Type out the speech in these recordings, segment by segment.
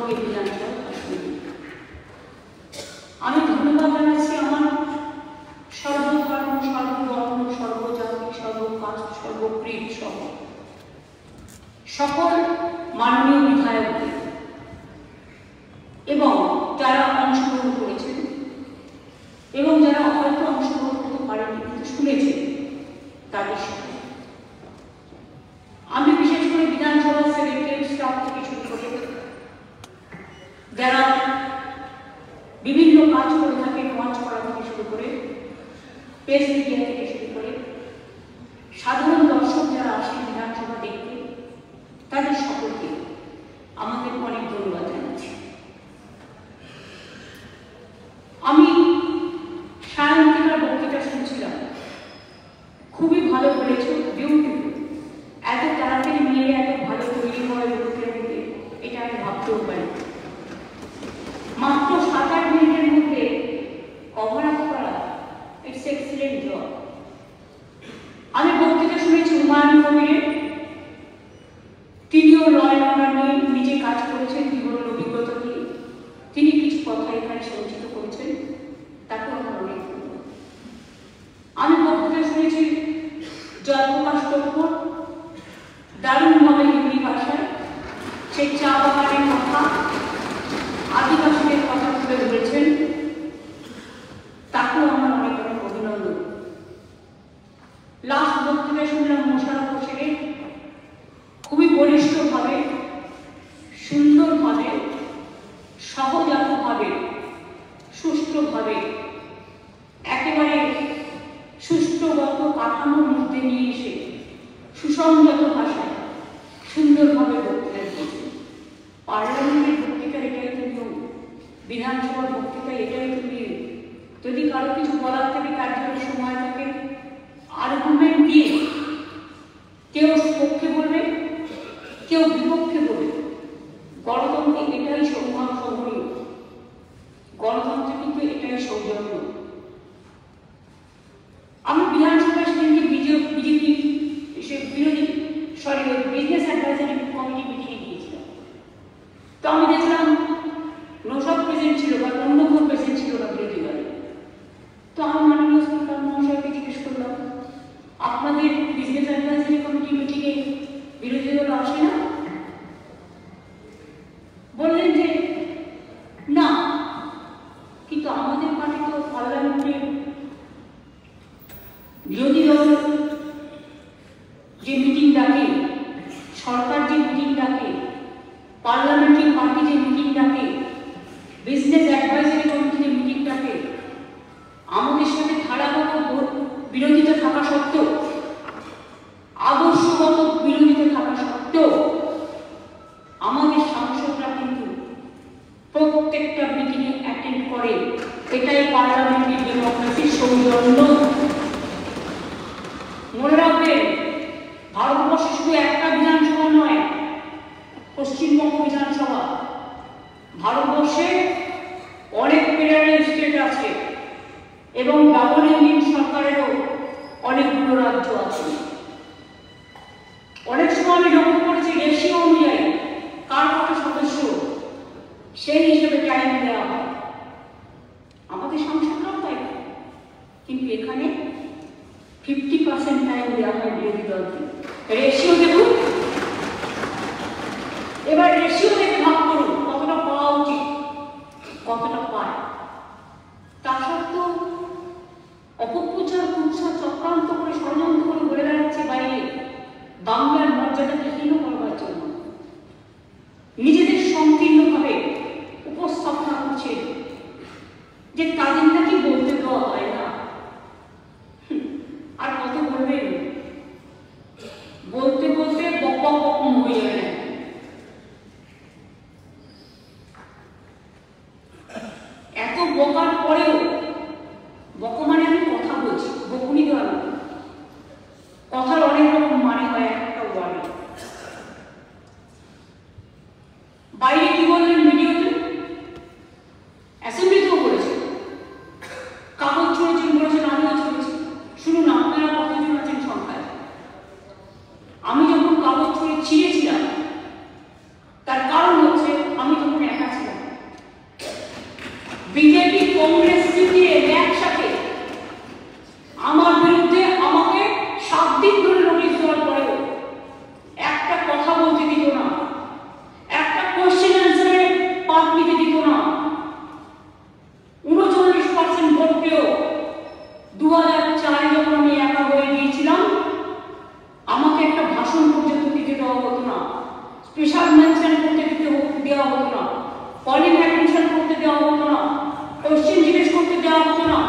এই বিধানসভা আসনে। আমি ধন্যবাদ জানাচ্ছি আমার সর্বধর্ম, সর্ববর্ণ, সর্বজাতি, সর্বকাস্ট, সর্বক্রীড সহ সকল মাননীয় বিধায়কদের এবং যারা অংশগ্রহণ করেছেন এবং যারা হয়তো অংশগ্রহণ করতে পারেনি কিন্তু শুনেছেন তাদের সাথে। আমি বিশেষ করে বিধানসভা সেক্রেটারি স্টাফ থেকে শুরু করে যারা বিভিন্ন কাজ করে থাকে, ওয়াচ করা থেকে শুরু করে প্রেস মিডিয়া থেকে শুরু করে সাধারণ দর্শক যারা আসেন বিধানসভা দেখতে, তাদের সকলকে আমাদের অনেক ধন্যবাদ জানাচ্ছি। আমি সায়ন্তিকার বক্তৃতা শুনছিলাম, খুবই ভালো বলেছ, বিউটিফুল। এত তাড়াতাড়ি মেয়ে এত ভালো তৈরি হয় বক্তৃতা দিতে, এটা আমি ভাবতেও পারি। মাত্র 7-8 মিনিটের মধ্যে কভার আপ করা, ইটস এক্সিলেন্ট জব। আমি বক্তৃতা শুনেছি হুমায়ুন কবিরের, তিনিও ল অ্যান্ড অর্ডার নিয়ে নিজে কাজ করেছেন জীবনের অভিজ্ঞতা দিয়ে, তিনি কিছু কথা এখানে সঞ্চিত করেছেন, তাকেও আমার অনেক ধন্যবাদ। আমি বক্তৃতা শুনেছি জয়প্রকাশ টপ্পর, দারুণভাবে হিন্দি ভাষায় সেই চা বাগানের কথা, আদিবাসীদের কথা তুলে ধরেছেন, তাকেও আমার অনেক অনেক অভিনন্দন। লাস্ট বক্তৃতা শুনলাম মোশাররফ হোসেনের, খুবই বলিষ্ঠভাবে, সুন্দরভাবে, সহজাতভাবে, সুষ্ঠুভাবে, একেবারে সুষ্ঠুগত কাঠামোর মধ্যে নিয়ে এসে সুসংযত ভাষায় সুন্দরভাবে বক্তৃতা দিয়েছেন। পার্লামেন্টের বক্তৃতা এটাই তো নিয়ম, বিধানসভার বক্তৃতা এটাই তো নিয়ম। যদি কারো কিছু বলার থাকে, তার জন্য সময় থাকে, আর্গুমেন্ট দিয়ে কেউ পক্ষে বলবে, কেউ বিপক্ষে বলবে। গণতন্ত্রে এটাই সৌজন্য, গণতন্ত্রে কিন্তু এটাই সৌজন্য। আমি বিধানসভায় সেদিনকে বিজেপি বিজনেস অ্যাডভাইজারি কমিটি মিটিংয়ে গিয়েছিলাম। তো আমি দেখলাম নৌশাদ প্রেজেন্ট ছিল বা অন্য কেউ প্রেজেন্ট ছিল না বিরোধী দলে। তো আমি মাননীয় স্পিকার মহাশয়কে জিজ্ঞেস করলাম, আপনাদের বিজনেস অ্যাডভাইজারি কমিটি মিটিংয়ে বিরোধী দল আসে না? বললেন যে না, কিন্তু আমাদের পার্টি তো পার্লামেন্টে বিরোধী দল যে মিটিং ডাকে, সরকার যে মিটিং ডাকে, পার্লামেন্টারি পার্টি যে মিটিং ডাকে, বিজনেস অ্যাডভাইজারি কমিটি যে মিটিং ডাকে, আমাদের সাথে ধারাবাহিক বিরোধিতা থাকা সত্ত্বেও, আদর্শগত বিরোধিতা থাকা সত্ত্বেও আমাদের সাংসদরা কিন্তু প্রত্যেকটা মিটিংয়ে অ্যাটেন্ড করে। এটাই পার্লামেন্টারি ডেমোক্রেসির সৌজন্য। মনে রাখবেন, ভারতবর্ষে শুধু একটা বিধানসভা নয়, পশ্চিমবঙ্গ বিধানসভা, ভারতবর্ষে অনেক ফেডারেল স্টেট আছে এবং ডাবল ইঞ্জিন সরকারেরও অনেকগুলো রাজ্য আছে। অনেক সময় আমি লক্ষ্য করেছি রেশিও অনুযায়ী কার কত সদস্য, সেই হিসেবে টাইম দেওয়া হয়। আমাদের সংসদরাও তাই, কিন্তু এখানে 50% টাইম দেওয়া হয় বিরোধী দলকে। রেশিও দেখুন, এবার রেশিও দেখে ভাগ করুন কতটা পাওয়া উচিত, কতটা পায়। তা সত্ত্বেও অপপ্রচার, কুৎসা, চক্রান্ত করে, ষড়যন্ত্র করে বলে বেড়াচ্ছে বাইরে বাংলার মর্যাদাকে হীন করবার জন্য। নিজেদের সংকীর্ণভাবে উপস্থাপনা করছে যে তাদের নাকি বলতে দেওয়া হয় না। আর কত বলবেন, বলতে বলতে বক বক বক হয়ে যাবে। কলেজে অ্যাডমিশন করতে দেওয়া হতো না, কোশ্চেন জিজ্ঞেস করতে দেওয়া হতো না।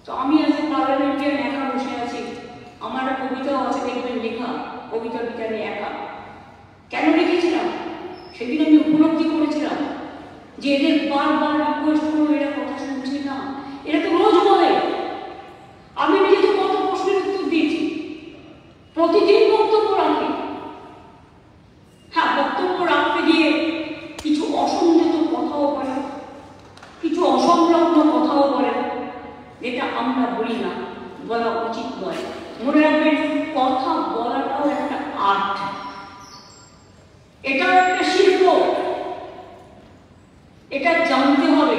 তো আমি আজ পার্লামেন্টের একা বসে আছি, আমার একটা কবিতাও আছে, দেখবেন লেখা, কবিতার ভিতরে একা। কেন লিখেছিলাম? সেদিন আমি উপলব্ধি করেছিলাম যে এদের বারবার রিকোয়েস্ট করো, এরা কথা শুনছে না, এরা তো রোজ বলে। আমি নিজে তো কত প্রশ্নের উত্তর দিয়েছি, প্রতিদিন বক্তব্য রাখি। হ্যাঁ, বক্তব্য রাখতে গিয়ে কিছু অসংযত কথাও বলে, কিছু অসংলগ্ন কথাও বলে, যেটা আমরা বলি না, বলা উচিত নয়। মনে রাখবেন, কথা বলাটাও একটা আর্ট, এটাও একটা শিল্প, এটা জানতে হবে।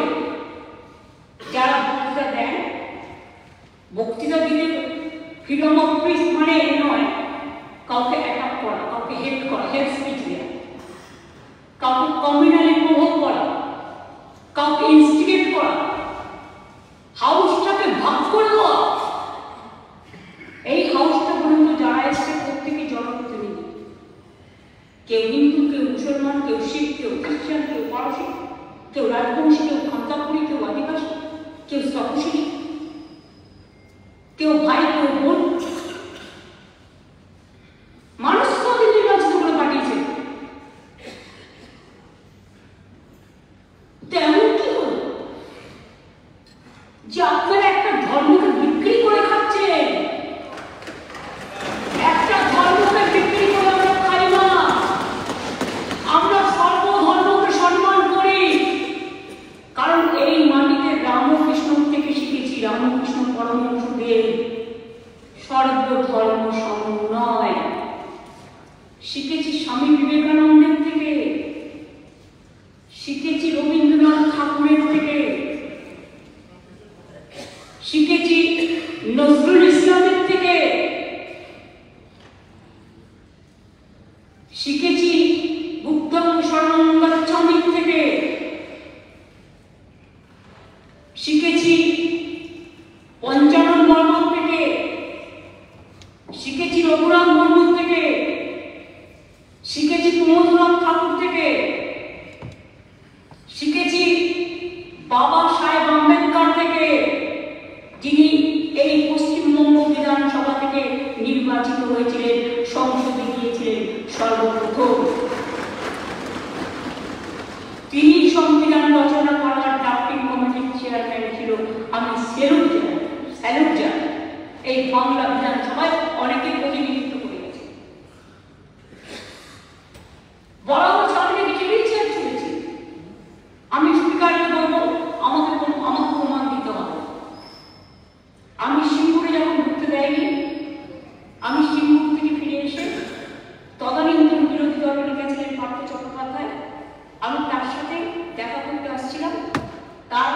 যারা বক্তৃতা দেন, বক্তৃতা দিতে ফ্রিডম অফ স্পিচ মানে এ নয় কাউকে অ্যাটাক করা, কাউকে হেট করা, হেট স্পিচ দেওয়া, কাউকে কমিউনালি প্রভোগ করা, কাউকে ইনস্টিগেট করা, হাউসটাকে ভাগ করে দেওয়া। এই হাউসটা পর্যন্ত যারা এসছে প্রত্যেকে জনপ্রতিনিধি, কেউ হিন্দু, কেউ মুসলমান, কেউ শিখ, কেউ খ্রিস্টান, কেউ পারসিক, কেউ রাজবংশী, কেউ খান্তাপুরি, কেউ আদিবাসী, কেউ তপশিলি, কেউ ভাই, কেউ বোন। মানুষ তাদের নির্বাচিত করে পাঠিয়েছে। তেমন কি হল যে আপনারা একটা ধর্মকে বিক্রি করে খাচ্ছেন? একটা ধর্মকে বিক্রি করে আমরা খাই না, আমরা সর্বধর্মকে সম্মান করি। কারণ এই মাটিতে রামকৃষ্ণ থেকে শিখেছি, রামকৃষ্ণ পরমহংসদেব সর্বধর্ম সমন্বয় শিখেছি, স্বামী বিবেকানন্দের থেকে শিখেছি, রবীন্দ্রনাথ ঠাকুরের থেকে শিখেছি, নজরুল ইসলামের থেকে শিখেছি, বুদ্ধং শরণং গচ্ছামি থেকে শিখেছি, পঞ্চানন বর্মন থেকে শিখেছি, রঘুরাম মুর্মু থেকে শিখেছি, প্রমোদনাথ ঠাকুর থেকে শিখেছি, বাবা সাহেব আম্বেদকর থেকে, যিনি এই পশ্চিমবঙ্গ বিধানসভা থেকে নির্বাচিত হয়েছিলেন, সংসদে গিয়েছিলেন সর্বপ্রথম। তিনি সংবিধান রচনা করার ড্রাফটিং কমিটির চেয়ারম্যান ছিল। আমি স্যালুট জানাই, এই বাংলা বিধানসভায় অনেকে প্রতিনিধিত্ব করে গেছে। বলা হচ্ছে আমি নাকি হুইল চেয়ার চলেছি। আমি স্পিকারকে বলবো আমাকে প্রমাণ দিতে হবে। আমি সিঙ্গুরে যখন ঢুকতে দেয়নি, আমি সিঙ্গুর থেকে ফিরে এসে তদানীন্তন বিরোধী দলের নেতা ছিলেন পার্থ চট্টোপাধ্যায়, আমি তার সাথে দেখা করতে আসছিলাম। তার